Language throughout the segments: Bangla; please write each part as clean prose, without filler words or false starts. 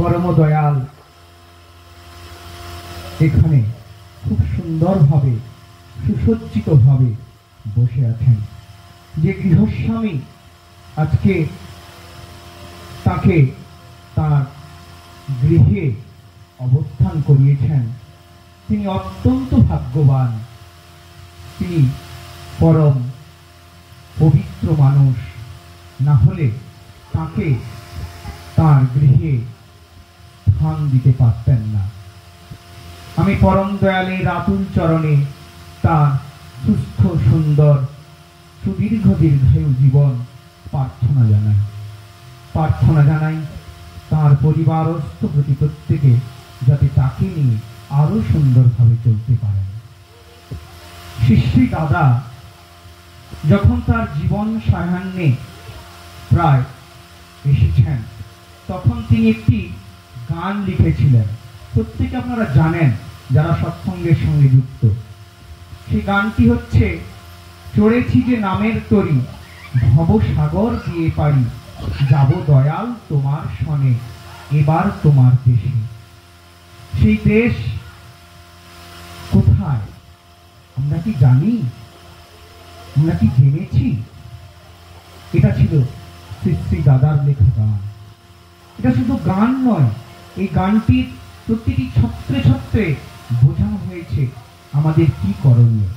परम दयाल एखाने खूब सुंदर भावे सुसज्जित भावे बसे आছেন। যে গৃহস্বামী আজকে তাকে তার গৃহে অবস্থান করিয়েছেন তিনি অত্যন্ত ভাগ্যবান। তিনি परम पवित्र मानुष ना होले ताके तार गृहे स्थान दिते पारतेन ना। आमी परम दयालेर आतुल चरणे तार सुस्थ सुंदर सुदीर्घ दीर्घायु जीवन प्रार्थना जानाई तार परिवारस्थ प्रति प्रत्येके जाते ताके निये आरो सुंदर भावे चलते पारेन। शिष्य दादा যখন তার জীবন সায়ান্নে প্রায় এসেছেন তখন তিনি একটি গান লিখেছিলেন। প্রত্যেকে আপনারা জানেন যারা সৎসঙ্গের সঙ্গে যুক্ত। সেই গানটি হচ্ছে চড়েছি যে নামের তরি ভব সাগর দিয়ে পারি যাব দয়াল তোমার সনে এবার তোমার দেশে। সেই দেশ কোথায় আমরা কি জানি? আমরা কি জেনেছি? এটা ছিল শ্রী দাদার লেখা গান। এটা শুধু গান নয়, এই গানটির প্রতিটি ছত্রে ছত্রে বোঝানো হয়েছে আমাদের কি করণীয়।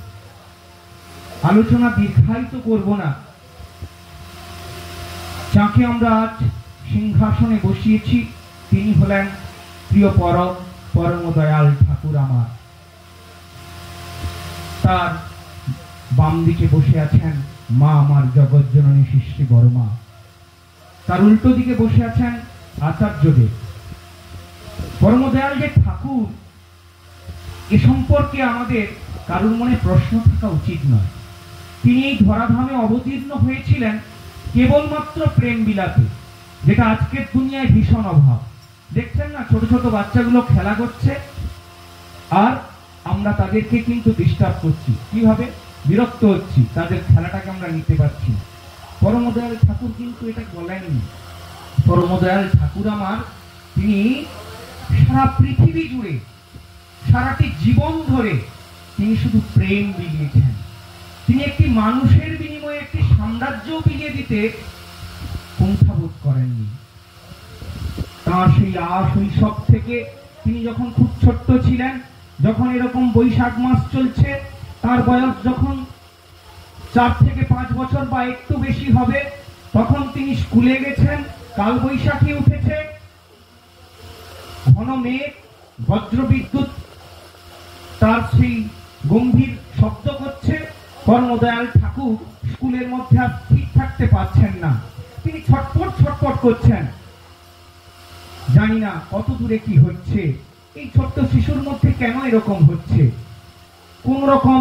আলোচনা দীর্ঘায়িত করব না। যাকে আমরা আজ সিংহাসনে বসিয়েছি তিনি হলেন প্রিয় পরম দয়াল ঠাকুর আমার। তার বাম দিকে বসে আছেন মা আমার জগৎ জননী শ্রী বড় মা। তার উল্টো দিকে বসে আছেন আচার্যদেব। পরম দয়াল যে ঠাকুর এ সম্পর্কে আমাদের কারোর মনে প্রশ্ন থাকা উচিত নয়। তিনি এই ধরাধামে অবতীর্ণ হয়েছিলেন কেবলমাত্র প্রেম বিলাতে, যেটা আজকের দুনিয়ায় ভীষণ অভাব। দেখছেন না ছোট ছোট বাচ্চাগুলো খেলা করছে আর আমরা তাদেরকে কিন্তু ডিস্টার্ব করছি। কিভাবে? বিরক্ত হচ্ছি, তাদের খেলাটাকে আমরা নিতে পারছি। পরম দয়াল ঠাকুর কিন্তু এটা বলেননি। পরম দয়াল ঠাকুর আমার তিনি সারা পৃথিবী জুড়ে সারাটি জীবন ধরে তিনি শুধু প্রেম বিলিয়েছেন। তিনি একটি মানুষের বিনিময়ে একটি সাম্রাজ্য বিলিয়ে দিতে কুণ্ঠাবোধ করেননি। তার সেই শৈশব থেকে তিনি যখন খুব ছোট্ট ছিলেন, যখন এরকম বৈশাখ মাস চলছে, তার বয়স যখন 4 থেকে 5 বছর বা একটু বেশি হবে, তখন তিনি স্কুলে গেছেন। কাল বৈশাখী উঠেছে, ঘন মেঘ, বজ্রবিদ্যুৎ তার সেই গম্ভীর শব্দ করছে। পরমদয়াল ঠাকুর স্কুলের মধ্যে আর ঠিক থাকতে পারছেন না, তিনি ছটপট ছটপট করছেন। জানি না কত দূরে কি হচ্ছে, এই ছোট্ট শিশুর মধ্যে কেন এরকম হচ্ছে। কোন রকম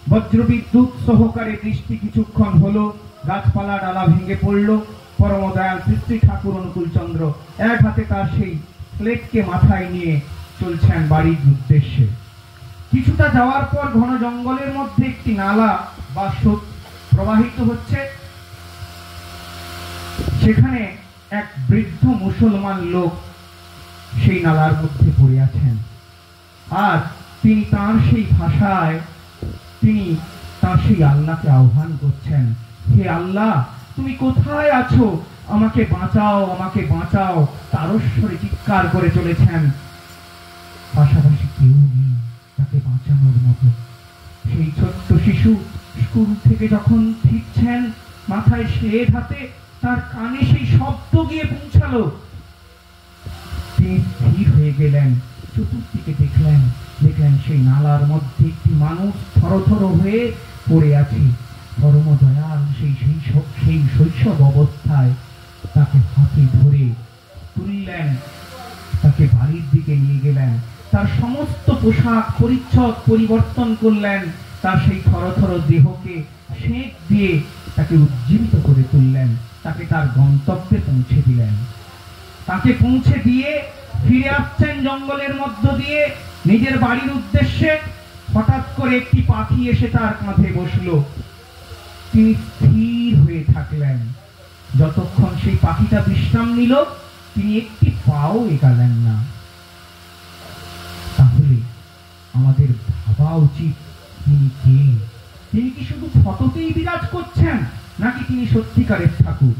বজ্রবিদ্যুৎ সহকারে বৃষ্টি কিছুক্ষণ হলো, গাছপালা ডালা ভেঙে পড়লো। পরমদয়াল শ্রী ঠাকুর অনুকূল চন্দ্র এক হাতে তার সেই প্লেটকে মাথায় নিয়ে চলছেন বাড়ির উদ্দেশ্যে। কিছুটা যাওয়ার পর ঘন জঙ্গলের মধ্যে একটি নালা বা স্রোত প্রবাহিত হচ্ছে। সেখানে এক বৃদ্ধ মুসলমান লোক সেই নালার মধ্যে পড়ে আছেন। আর তিনি তার সেই ভাষায় তিনি তার সেই আল্লাহকে আহ্বান করছেন, হে আল্লাহ তুমি কোথায় আছো, আমাকে বাঁচাও, আমাকে বাঁচাও। তারস্বরে চিৎকার করে চলেছেন। পাশাপাশি কেউ নেই তাকে বাঁচানোর মতো। সেই ছোট্ট শিশু স্কুল থেকে যখন ফিরছেন, মাথায় শেড হাতে, তার কানে সেই শব্দ গিয়ে পৌঁছালো। তিনি স্থির হয়ে গেলেন, চতুর্দিকে দেখলেন সেই নালার মধ্যে একটি মানুষ থরথর হয়ে পড়ে আছে। পরম দয়াল সেই শৈশব অবস্থায় তাকে হাতে ধরে তুললেন, তাকে বাড়ির দিকে নিয়ে গেলেন। তার সমস্ত পোশাক পরিচ্ছদ পরিবর্তন করলেন, তার সেই থরথর দেহকে সেঁক দিয়ে তাকে উজ্জীবিত করে তুললেন, তাকে তার গন্তব্যে পৌঁছে দিলেন। তাকে পৌঁছে দিয়ে ফিরে আসছেন জঙ্গলের মধ্য দিয়ে নিজের বাড়ির উদ্দেশ্যে। হঠাৎ করে একটি পাখি এসে তার কাঁধে বসলো। তিনি স্থির হয়ে থাকলেন। যতক্ষণ সেই পাখিটা বিশ্রাম নিল, তিনি একটি পা পাও এগালেন না। তাহলে আমাদের ভাবা উচিত তিনি কে? তিনি কি শুধু ফটোতেই বিরাজ করছেন, নাকি তিনি সত্যিকারের ঠাকুর?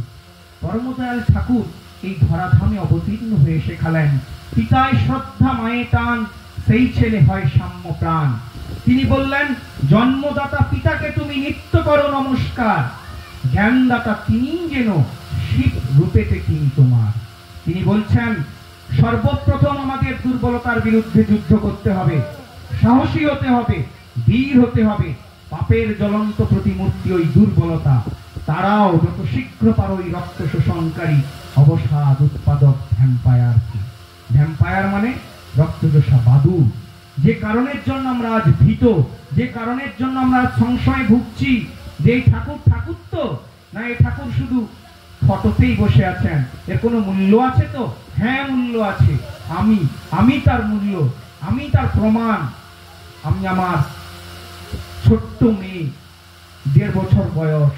পরমদয়াল ঠাকুর এই ধরাধামে অবতীর্ণ হয়ে শেখালেন, পিতায় শ্রদ্ধা মায়ে টান, সেই ছেলে হয় সাম্য প্রাণ। তিনি বললেন, জন্মদাতা পিতাকে তুমি নিত্য করো নমস্কার, জ্ঞানদাতা তিনি যেন শিব রূপেতে তিনি তোমার। তিনি বলছেন, সর্বপ্রথম আমাদের দুর্বলতার বিরুদ্ধে যুদ্ধ করতে হবে, সাহসী হতে হবে, বীর হতে হবে। পাপের জ্বলন্ত প্রতিমূর্তি ওই দুর্বলতা, তারাও যত শীঘ্র পারো ওই রক্ত শোষণকারী অবসাদ উৎপাদক ভ্যাম্পায়ারকে। ভ্যাম্পায়ার মানে রক্তচোষা বাদুড়। যে কারণের জন্য আমরা আজ ভীত, যে কারণের জন্য আমরা সংশয়ে ভুগছি যে এই ঠাকুর ঠাকুর তো না, এই ঠাকুর শুধু ফটোতেই বসে আছেন, এর কোনো মূল্য আছে তো? হ্যাঁ, মূল্য আছে। আমি তার মূল্য, আমি তার প্রমাণ। আমি আমার ছোট্ট মেয়ে, 1.5 বছর বয়স,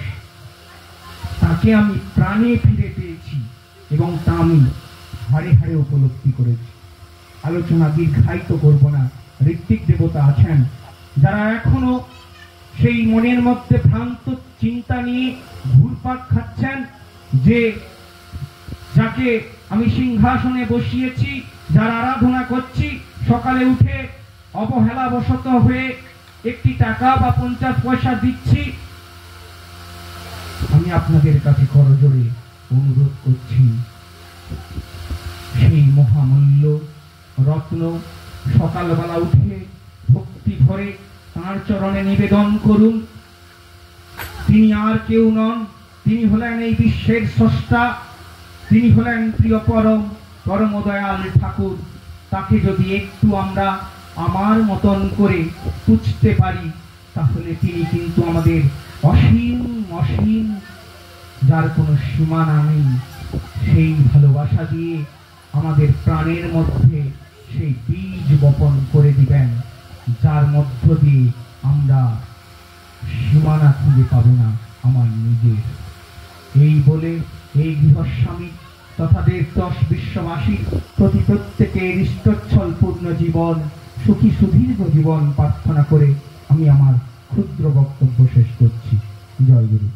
তাকে আমি প্রাণে ফিরে পেয়েছি এবং তা আমি হাড়ে হাড়ে উপলব্ধি করেছি। আলোচনা দীর্ঘায়িত করব না। ঋত্বিক দেবতা আছেন যারা এখনো সেই মনের মধ্যে ভ্রান্ত চিন্তা নিয়ে ঘুরপাক খাচ্ছেন যে যাকে আমি সিংহাসনে বসিয়েছি, যার আরাধনা করছি, সকালে উঠে অবহেলাবশত হয়ে একটি টাকা বা 50 পয়সা দিচ্ছি। আমি আপনাদের কাছে করজোড়ে অনুরোধ করছি, সেই মহামূল্য রত্ন সকালবেলা উঠে ভক্তি ভরে তাঁর চরণে নিবেদন করুন। তিনি আর কেউ নন, তিনি হলেন এই বিশ্বের স্রষ্টা, তিনি হলেন প্রিয় পরমদয়াল ঠাকুর। তাকে যদি একটু আমরা আমার মতন করে বুঝতে পারি, তাহলে তিনি কিন্তু আমাদের অসীম অসীম, যার কোনো সীমানা নেই, সেই ভালোবাসা দিয়ে আমাদের প্রাণের মধ্যে সেই বীজ বপন করে দিবেন, যার মধ্য দিয়ে আমরা সীমানা খুঁজে পাব না আমার নিজের। এই বলে এই গৃহস্বামী তথা দেশ বিশ্ববাসীর প্রতি প্রত্যেকের ইষ্টচ্ছল পূর্ণ জীবন, সুখী সুদীর্ঘ জীবন প্রার্থনা করে আমি আমার ক্ষুদ্র বক্তব্য শেষ করছি। জয় গুরু।